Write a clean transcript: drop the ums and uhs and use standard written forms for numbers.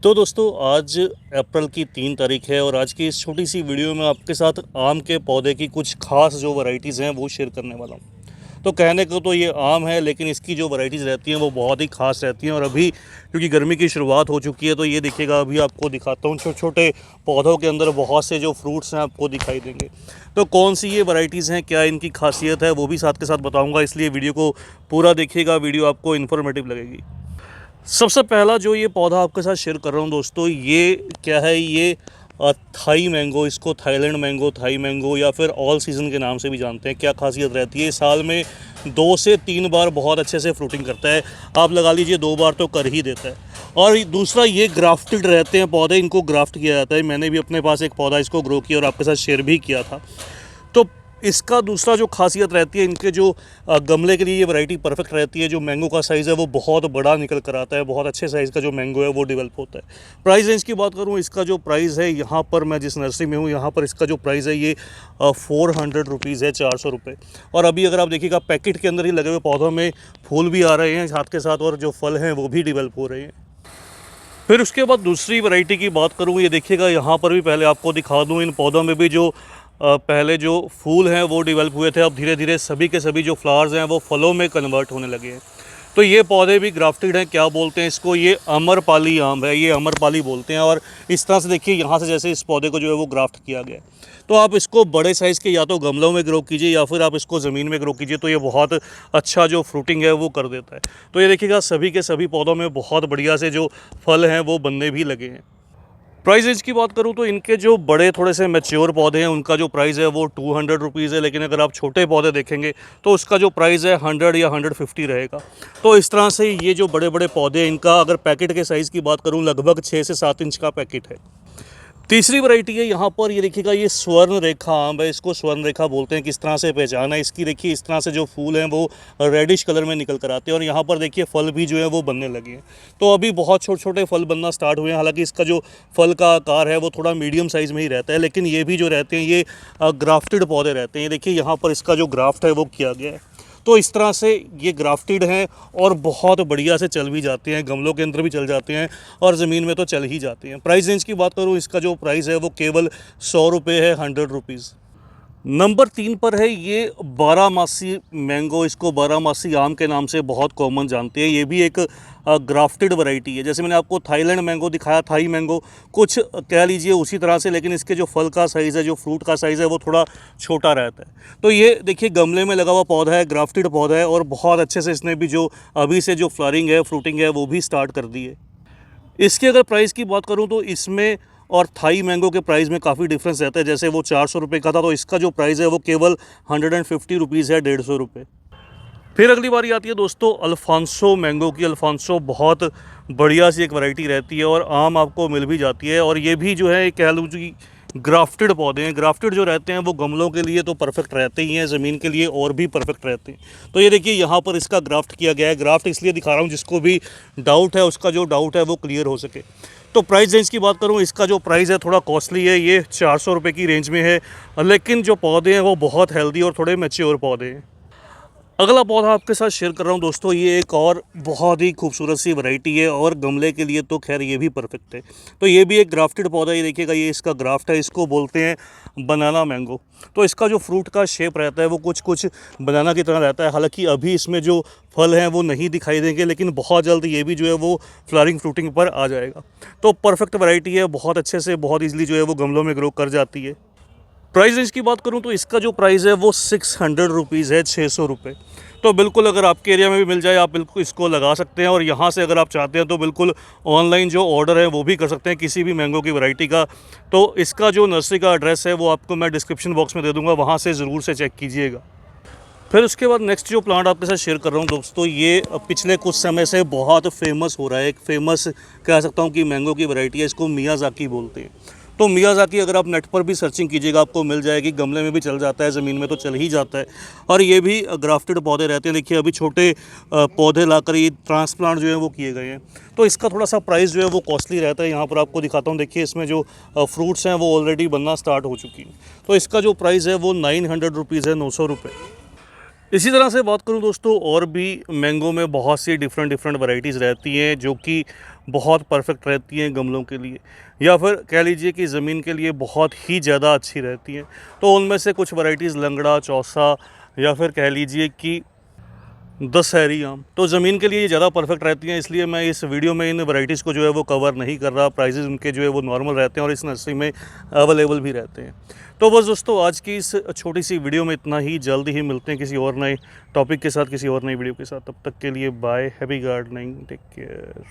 तो दोस्तों आज अप्रैल की 3 तारीख है और आज की इस छोटी सी वीडियो में आपके साथ आम के पौधे की कुछ खास जो वैरायटीज़ हैं वो शेयर करने वाला हूँ। तो कहने को तो ये आम है, लेकिन इसकी जो वैरायटीज़ रहती हैं वो बहुत ही खास रहती हैं। और अभी क्योंकि गर्मी की शुरुआत हो चुकी है तो ये देखिएगा, अभी आपको दिखाता हूँ छोटे छोटे पौधों के अंदर बहुत से जो फ्रूट्स हैं आपको दिखाई देंगे। तो कौन सी ये वैरायटीज़ हैं, क्या इनकी खासियत है, वो भी साथ के साथ बताऊँगा, इसलिए वीडियो को पूरा देखिएगा, वीडियो आपको इन्फॉर्मेटिव लगेगी। सबसे पहला जो ये पौधा आपके साथ शेयर कर रहा हूँ दोस्तों, ये क्या है, ये थाई मैंगो, इसको थाईलैंड मैंगो, थाई मैंगो या फिर ऑल सीज़न के नाम से भी जानते हैं। क्या खासियत रहती है, साल में 2 से 3 बार बहुत अच्छे से फ्रूटिंग करता है। आप लगा लीजिए 2 बार तो कर ही देता है। और दूसरा, ये ग्राफ्टेड रहते हैं पौधे, इनको ग्राफ्ट किया जाता है। मैंने भी अपने पास एक पौधा इसको ग्रो किया और आपके साथ शेयर भी किया था। तो इसका दूसरा जो खासियत रहती है, इनके जो गमले के लिए ये वैरायटी परफेक्ट रहती है। जो मैंगो का साइज़ है वो बहुत बड़ा निकल कर आता है, बहुत अच्छे साइज़ का जो मैंगो है वो डेवलप होता है। प्राइस रेंज की बात करूँ, इसका जो प्राइस है यहाँ पर, मैं जिस नर्सरी में हूँ यहाँ पर इसका जो प्राइस है ये 400 रुपीज़ है, 400 रुपये। और अभी अगर आप देखिएगा, पैकेट के अंदर ही लगे हुए पौधों में फूल भी आ रहे हैं साथ के साथ, और जो फल हैं वो भी डेवलप हो रहे हैं। फिर उसके बाद दूसरी वैरायटी की बात करूँ, ये देखिएगा यहाँ पर भी पहले आपको दिखा दूँ, इन पौधों में भी जो पहले जो फूल हैं वो डेवलप हुए थे, अब धीरे धीरे सभी के सभी जो फ्लावर्स हैं वो फलों में कन्वर्ट होने लगे हैं। तो ये पौधे भी ग्राफ्टेड हैं। क्या बोलते हैं इसको, ये अमरपाली आम है, ये अमरपाली बोलते हैं। और इस तरह से देखिए, यहाँ से जैसे इस पौधे को जो है वो ग्राफ्ट किया गया है। तो आप इसको बड़े साइज़ के या तो गमलों में ग्रो कीजिए या फिर आप इसको ज़मीन में ग्रो कीजिए, तो ये बहुत अच्छा जो फ्रूटिंग है वो कर देता है। तो ये देखिएगा, सभी के सभी पौधों में बहुत बढ़िया से जो फल हैं वो बनने भी लगे हैं। प्राइस रेंज की बात करूँ तो इनके जो बड़े थोड़े से मैच्योर पौधे हैं उनका जो प्राइस है वो 200 रुपीज़ है, लेकिन अगर आप छोटे पौधे देखेंगे तो उसका जो प्राइस है 100 या 150 रहेगा। तो इस तरह से ये जो बड़े बड़े पौधे हैं, इनका अगर पैकेट के साइज़ की बात करूँ, लगभग 6 से 7 इंच का पैकेट है। तीसरी वैरायटी है यहाँ पर, ये देखिएगा, ये स्वर्ण रेखा आम है, इसको स्वर्ण रेखा बोलते हैं। किस तरह से पहचान है इसकी, देखिए इस तरह से जो फूल हैं वो रेडिश कलर में निकल कर आते हैं और यहाँ पर देखिए फल भी जो है वो बनने लगे हैं। तो अभी बहुत छोटे छोटे फल बनना स्टार्ट हुए हैं। हालांकि इसका जो फल का आकार है वो थोड़ा मीडियम साइज़ में ही रहता है, लेकिन ये भी जो रहते हैं ये ग्राफ्टेड पौधे रहते हैं। देखिए यहाँ पर इसका जो ग्राफ्ट है वो किया गया है। तो इस तरह से ये ग्राफ्टेड हैं और बहुत बढ़िया से चल भी जाते हैं, गमलों के अंदर भी चल जाते हैं और ज़मीन में तो चल ही जाते हैं। प्राइस रेंज की बात करूँ, इसका जो प्राइस है वो केवल 100 रुपये है, 100 रुपीज़। नंबर 3 पर है ये बारहमासी मैंगो, इसको बारहमासी आम के नाम से बहुत कॉमन जानते हैं। ये भी एक ग्राफ्टेड वैरायटी है। जैसे मैंने आपको थाईलैंड मैंगो दिखाया, थाई मैंगो, कुछ कह लीजिए उसी तरह से, लेकिन इसके जो फल का साइज़ है, जो फ्रूट का साइज़ है वो थोड़ा छोटा रहता है। तो ये देखिए, गमले में लगा हुआ पौधा है, ग्राफ्टेड पौधा है और बहुत अच्छे से इसने भी जो अभी से जो फ्लावरिंग है, फ्रूटिंग है, वो भी स्टार्ट कर दी है। इसकी अगर प्राइस की बात करूँ तो इसमें और थाई मैंगो के प्राइस में काफ़ी डिफरेंस रहता है। जैसे वो 400 रुपये का था, तो इसका जो प्राइस है वो केवल 150 रुपीज़ है, 150 रुपये। फिर अगली बारी आती है दोस्तों अल्फांसो मैंगो की। अल्फांसो बहुत बढ़िया सी एक वैरायटी रहती है और आम आपको मिल भी जाती है। और ये भी जो है, कह लो कि ग्राफ्टेड पौधे हैं। ग्राफ्टेड जो रहते हैं वो गमलों के लिए तो परफेक्ट रहते ही हैं, ज़मीन के लिए और भी परफेक्ट रहते हैं। तो ये देखिए, यहाँ पर इसका ग्राफ्ट किया गया है। ग्राफ्ट इसलिए दिखा रहा हूँ, जिसको भी डाउट है उसका जो डाउट है वो क्लियर हो सके। तो प्राइस रेंज की बात करूँ, इसका जो प्राइस है थोड़ा कॉस्टली है, ये 400 रुपये की रेंज में है, लेकिन जो पौधे हैं वो बहुत हेल्दी और थोड़े मैच्योर पौधे हैं। अगला पौधा आपके साथ शेयर कर रहा हूँ दोस्तों, ये एक और बहुत ही खूबसूरत सी वैरायटी है और गमले के लिए तो खैर ये भी परफेक्ट है। तो ये भी एक ग्राफ्टेड पौधा है। ये देखिएगा, ये इसका ग्राफ्ट है, इसको बोलते हैं बनाना मैंगो। तो इसका जो फ्रूट का शेप रहता है वो कुछ कुछ बनाना की तरह रहता है। हालांकि अभी इसमें जो फल हैं वो नहीं दिखाई देंगे, लेकिन बहुत जल्द ये भी जो है वो फ्लावरिंग फ्रूटिंग पर आ जाएगा। तो परफेक्ट वैरायटी है, बहुत अच्छे से, बहुत ईजिली जो है वो गमलों में ग्रो कर जाती है। प्राइस रेंज की बात करूं तो इसका जो प्राइस है वो 600 रुपीज़ है, 600 रुपये। तो बिल्कुल अगर आपके एरिया में भी मिल जाए, आप बिल्कुल इसको लगा सकते हैं। और यहाँ से अगर आप चाहते हैं तो बिल्कुल ऑनलाइन जो ऑर्डर है वो भी कर सकते हैं किसी भी मैंगो की वैरायटी का। तो इसका जो नर्सरी का एड्रेस है वो आपको मैं डिस्क्रिप्शन बॉक्स में दे दूँगा, वहाँ से ज़रूर से चेक कीजिएगा। फिर उसके बाद नेक्स्ट जो प्लांट आपके साथ शेयर कर रहा हूँ दोस्तों, ये पिछले कुछ समय से बहुत फेमस हो रहा है। एक फेमस कह सकता हूँ कि मैंगो की वैरायटी है, इसको मियाज़ाकी बोलते हैं। तो मियाज़ाकी अगर आप नेट पर भी सर्चिंग कीजिएगा आपको मिल जाएगी। गमले में भी चल जाता है, ज़मीन में तो चल ही जाता है। और ये भी ग्राफ्टेड पौधे रहते हैं। देखिए, अभी छोटे पौधे लाकर ये ट्रांसप्लांट जो है वो किए गए हैं। तो इसका थोड़ा सा प्राइस जो है वो कॉस्टली रहता है। यहाँ पर आपको दिखाता हूँ, देखिए इसमें जो फ्रूट्स हैं वो ऑलरेडी बनना स्टार्ट हो चुकी हैं। तो इसका जो प्राइस है वो 900 रुपीज़ है, 900 रुपये। इसी तरह से बात करूं दोस्तों, और भी मैंगो में बहुत सी डिफरेंट वैरायटीज़ रहती हैं जो कि बहुत परफेक्ट रहती हैं गमलों के लिए, या फिर कह लीजिए कि ज़मीन के लिए बहुत ही ज़्यादा अच्छी रहती हैं। तो उनमें से कुछ वैरायटीज़ लंगड़ा, चौसा, या फिर कह लीजिए कि दशहरी आम, तो ज़मीन के लिए ये ज़्यादा परफेक्ट रहती हैं। इसलिए मैं इस वीडियो में इन वैरायटीज़ को जो है वो कवर नहीं कर रहा। प्राइसेस उनके जो है वो नॉर्मल रहते हैं और इस नर्सरी में अवेलेबल भी रहते हैं। तो बस दोस्तों, आज की इस छोटी सी वीडियो में इतना ही। जल्दी ही मिलते हैं किसी और नए टॉपिक के साथ, किसी और नई वीडियो के साथ। तब तक के लिए bye, happy gardening, take care.